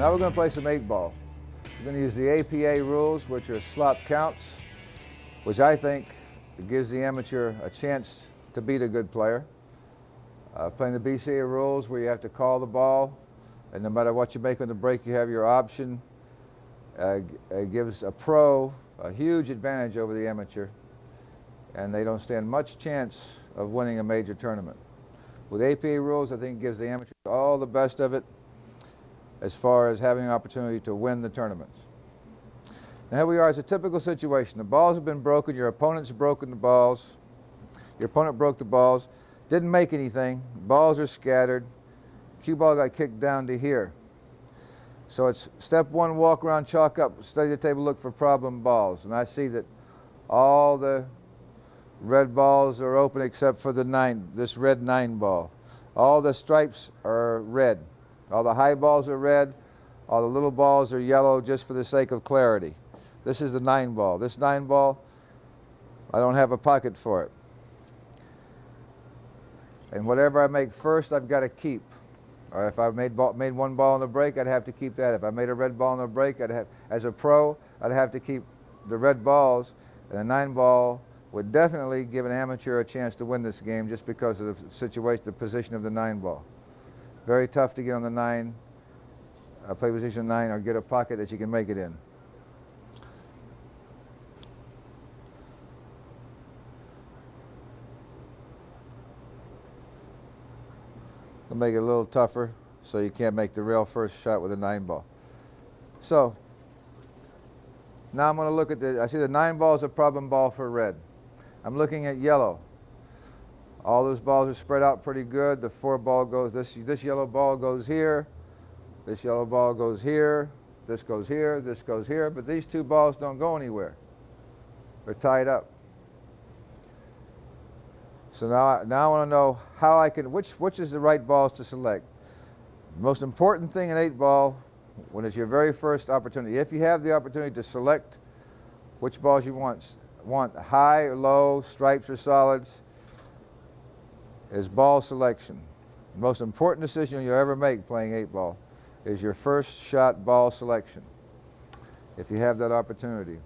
Now we're going to play some 8-ball. We're going to use the APA rules, which are slop counts, which I think gives the amateur a chance to beat a good player. Playing the BCA rules, where you have to call the ball, and no matter what you make on the break, you have your option. It gives a pro a huge advantage over the amateur, and they don't stand much chance of winning a major tournament. With APA rules, I think it gives the amateur all the best of it as far as having an opportunity to win the tournaments. Now here we are, it's a typical situation. The balls have been broken, your opponent's broken the balls, your opponent broke the balls, didn't make anything, balls are scattered, cue ball got kicked down to here. So it's step one, walk around, chalk up, study the table, look for problem balls. And I see that all the red balls are open except for this red 9 ball. All the stripes are red. All the high balls are red. All the little balls are yellow, just for the sake of clarity. This is the 9 ball. This 9 ball, I don't have a pocket for it. And whatever I make first, I've got to keep. Or if I made one ball in the break, I'd have to keep that. If I made a red ball in the break, as a pro, I'd have to keep the red balls. And a 9 ball would definitely give an amateur a chance to win this game, just because of the situation, the position of the 9 ball. Very tough to get on the 9, play position 9, or get a pocket that you can make it in. I'll make it a little tougher so you can't make the real first shot with a 9 ball. So now I'm going to look at I see the 9 ball is a problem ball for red. I'm looking at yellow. All those balls are spread out pretty good. The 4 ball goes, this yellow ball goes here, this yellow ball goes here, this goes here, this goes here, but these 2 balls don't go anywhere. They're tied up. So now I want to know how I can, which is the right balls to select. The most important thing in 8-ball, when it's your very first opportunity, if you have the opportunity to select which balls you want high or low, stripes or solids, is ball selection. The most important decision you'll ever make playing 8-ball is your first shot ball selection. If you have that opportunity,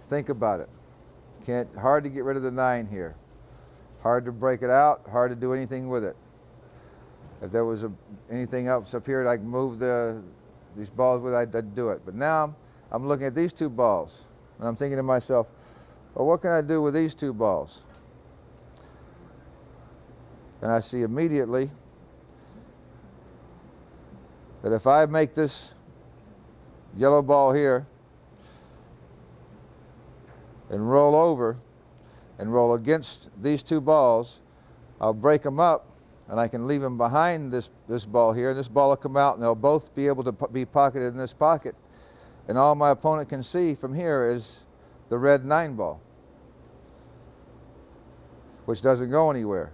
think about it. Hard to get rid of the 9 here. Hard to break it out, hard to do anything with it. If there was anything else up here that I could move these balls with, I'd do it. But now I'm looking at these 2 balls, and I'm thinking to myself, well, what can I do with these 2 balls? And I see immediately that if I make this yellow ball here and roll over and roll against these 2 balls, I'll break them up, and I can leave them behind this ball here, and this ball will come out, and they'll both be able to be pocketed in this pocket. And all my opponent can see from here is the red 9 ball, which doesn't go anywhere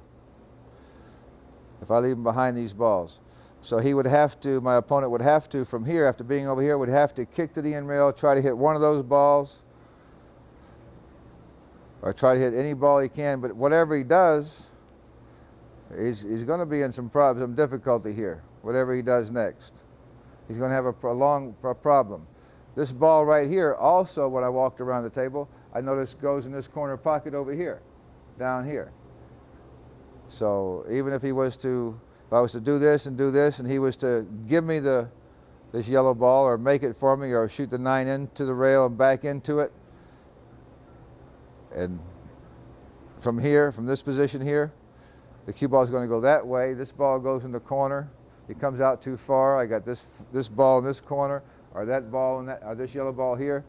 if I leave them behind these balls. So he would have to, my opponent would have to, from here, after being over here, would have to kick to the end rail, try to hit one of those balls, or try to hit any ball he can. But whatever he does, he's going to be in some difficulty here, whatever he does next. He's going to have a problem. This ball right here also, when I walked around the table, I noticed goes in this corner pocket over here, down here. So even if I was to do this, and he was to give me this yellow ball, or make it for me, or shoot the 9 into the rail and back into it, and from here, from this position here, the cue ball is going to go that way. This ball goes in the corner. It comes out too far. I got this ball in this corner, or that ball in or this yellow ball here.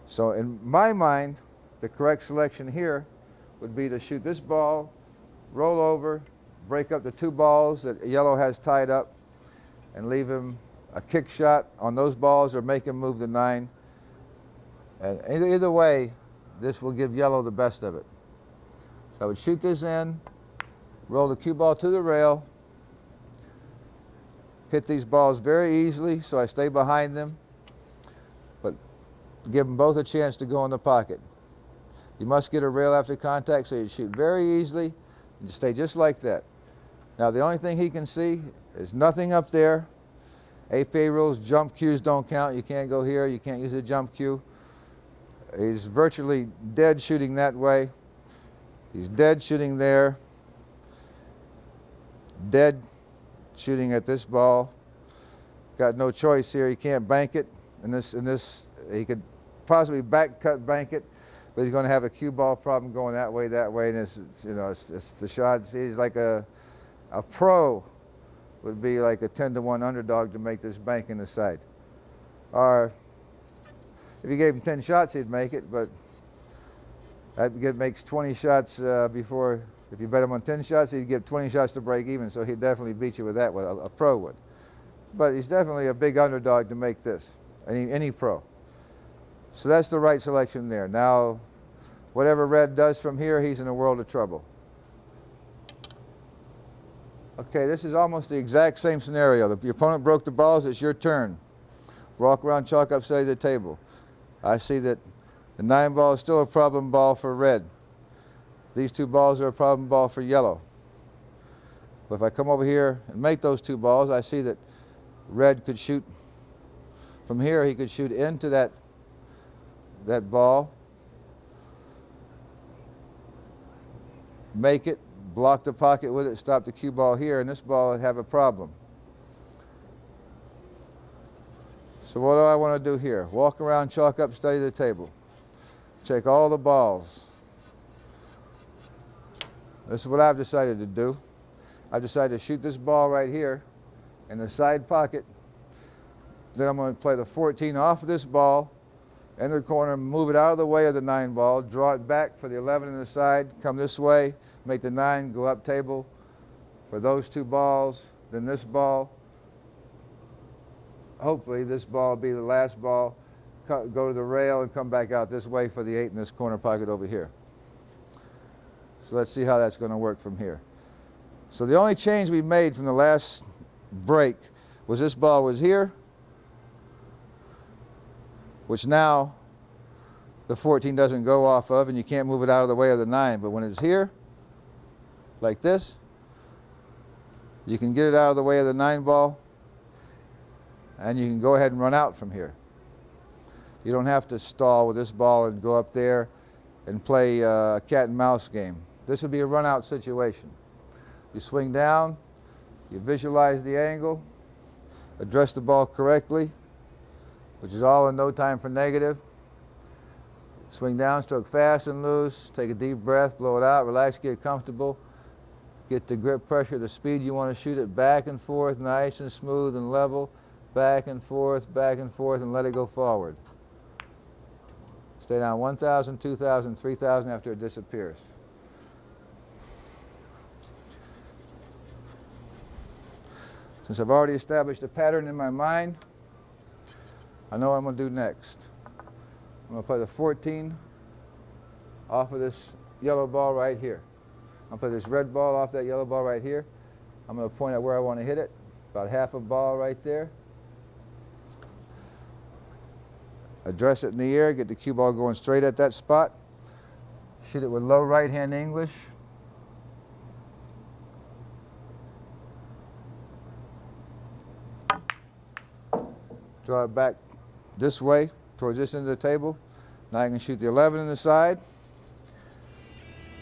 So in my mind, the correct selection here would be to shoot this ball, roll over, break up the 2 balls that yellow has tied up, and leave him a kick shot on those balls, or make him move the 9. And either way, this will give yellow the best of it. So I would shoot this in, roll the cue ball to the rail, hit these balls very easily so I stay behind them, but give them both a chance to go in the pocket. You must get a rail after contact, so you shoot very easily and stay just like that. Now the only thing he can see is nothing up there, APA rules, jump cues don't count. You can't go here. You can't use a jump cue. He's virtually dead shooting that way. He's dead shooting there. Dead shooting at this ball. Got no choice here. He can't bank it. In this, he could possibly back cut bank it, but he's going to have a cue ball problem going that way, and it's the shots. He's like a pro would be like a 10-to-1 underdog to make this bank in the side. Or if you gave him 10 shots, he'd make it, but that makes 20 shots before. If you bet him on 10 shots, he'd give 20 shots to break even, so he'd definitely beat you with that one. A pro would. But he's definitely a big underdog to make this, any pro. So that's the right selection there. Now, whatever Red does from here, he's in a world of trouble. Okay, this is almost the exact same scenario. If your opponent broke the balls, it's your turn. Walk around, chalk up, study the table. I see that the 9 ball is still a problem ball for Red. These 2 balls are a problem ball for yellow. But if I come over here and make those 2 balls, I see that Red could shoot from here. He could shoot into that ball, make it, block the pocket with it, stop the cue ball here, and this ball would have a problem. So what do I want to do here? Walk around, chalk up, study the table. Check all the balls. This is what I've decided to do. I've decided to shoot this ball right here in the side pocket. Then I'm going to play the 14 off of this ball, enter the corner, move it out of the way of the 9 ball, draw it back for the 11 in the side, come this way, make the 9 go up table for those 2 balls, then this ball. Hopefully this ball will be the last ball, go to the rail and come back out this way for the 8 in this corner pocket over here. So let's see how that's going to work from here. So the only change we made from the last break was this ball was here, which now the 14 doesn't go off of, and you can't move it out of the way of the 9. But when it's here, like this, you can get it out of the way of the 9 ball, and you can go ahead and run out from here. You don't have to stall with this ball and go up there and play a cat and mouse game. This would be a run out situation. You swing down, you visualize the angle, address the ball correctly, which is all in no time for negative. Swing down, stroke fast and loose, take a deep breath, blow it out, relax, get comfortable, get the grip pressure, the speed you want to shoot it back and forth, nice and smooth and level, back and forth, and let it go forward. Stay down 1,000, 2,000, 3,000 after it disappears. Since I've already established a pattern in my mind, I know what I'm going to do next. I'm going to play the 14 off of this yellow ball right here. I'm going to play this red ball off that yellow ball right here. I'm going to point at where I want to hit it, about half a ball right there. Address it in the air, get the cue ball going straight at that spot. Shoot it with low right-hand English. Draw it back this way, towards this end of the table. Now I can shoot the 11 in the side.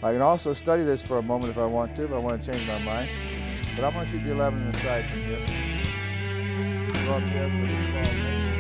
I can also study this for a moment if I want to, if I want to change my mind. But I'm going to shoot the 11 in the side from here. Go up there for this ball.